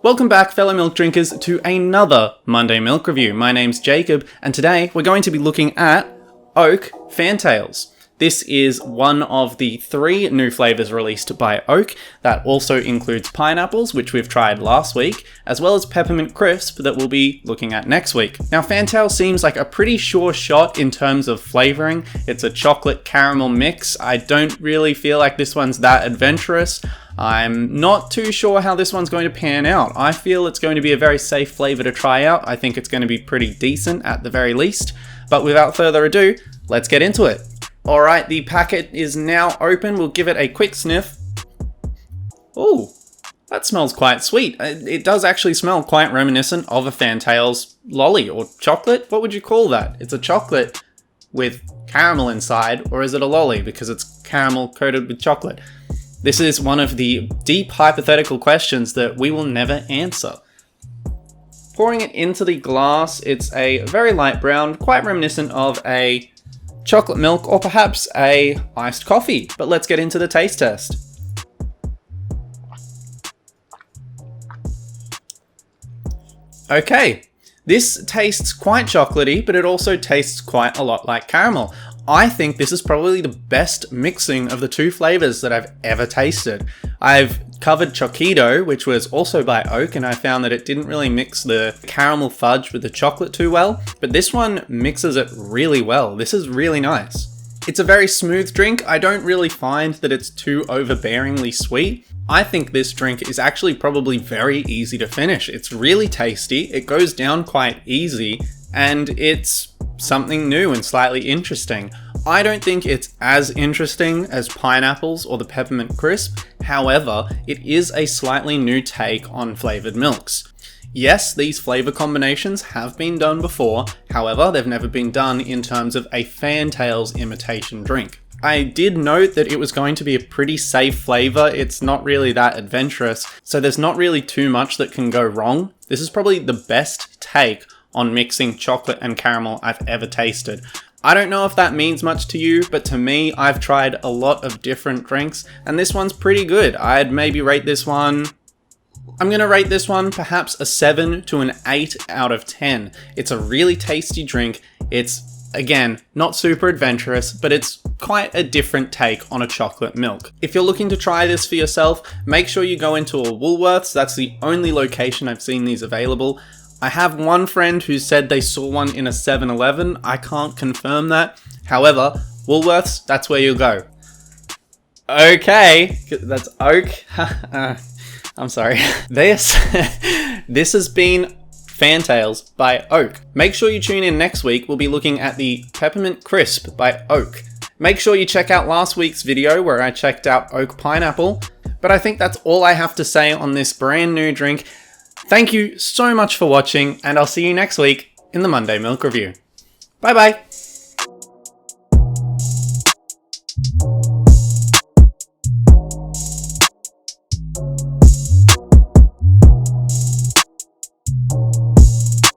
Welcome back, fellow milk drinkers, to another Monday Milk Review. My name's Jacob, and today we're going to be looking at Oak Fantales. This is one of the 3 new flavours released by Oak. That also includes pineapples, which we've tried last week, as well as peppermint crisp that we'll be looking at next week. Now, Fantales seems like a pretty sure shot in terms of flavouring. It's a chocolate caramel mix. I don't really feel like this one's that adventurous. I'm not too sure how this one's going to pan out. I feel it's going to be a very safe flavour to try out. I think it's going to be pretty decent at the very least. But without further ado, let's get into it. Alright, the packet is now open. We'll give it a quick sniff. Ooh, that smells quite sweet. It does actually smell quite reminiscent of a Fantales lolly or chocolate. What would you call that? It's a chocolate with caramel inside, or is it a lolly because it's caramel coated with chocolate? This is one of the deep hypothetical questions that we will never answer. Pouring it into the glass, it's a very light brown, quite reminiscent of a chocolate milk or perhaps a iced coffee. But let's get into the taste test. Okay, this tastes quite chocolatey, but it also tastes quite a lot like caramel. I think this is probably the best mixing of the 2 flavors that I've ever tasted. I've covered Choquito, which was also by Oak, and I found that it didn't really mix the caramel fudge with the chocolate too well, but this one mixes it really well. This is really nice. It's a very smooth drink. I don't really find that it's too overbearingly sweet. I think this drink is actually probably very easy to finish. It's really tasty, it goes down quite easy, and it's something new and slightly interesting. I don't think it's as interesting as pineapples or the peppermint crisp. However, it is a slightly new take on flavoured milks. Yes, these flavour combinations have been done before, however, they've never been done in terms of a Fantales imitation drink. I did note that it was going to be a pretty safe flavour. It's not really that adventurous, so there's not really too much that can go wrong. This is probably the best take on mixing chocolate and caramel I've ever tasted. I don't know if that means much to you, but to me, I've tried a lot of different drinks, and this one's pretty good. I'd maybe rate this one... I'm gonna rate this one perhaps a 7 to an 8 out of 10. It's a really tasty drink. It's, again, not super adventurous, but it's quite a different take on a chocolate milk. If you're looking to try this for yourself, make sure you go into a Woolworths. That's the only location I've seen these available. I have one friend who said they saw one in a 7-Eleven. I can't confirm that. However, Woolworths, that's where you'll go. Okay, that's Oak. I'm sorry. This has been Fantales by Oak. Make sure you tune in next week. We'll be looking at the Peppermint Crisp by Oak. Make sure you check out last week's video where I checked out Oak Pineapple. But I think that's all I have to say on this brand new drink. Thank you so much for watching, and I'll see you next week in the Monday Milk Review. Bye bye!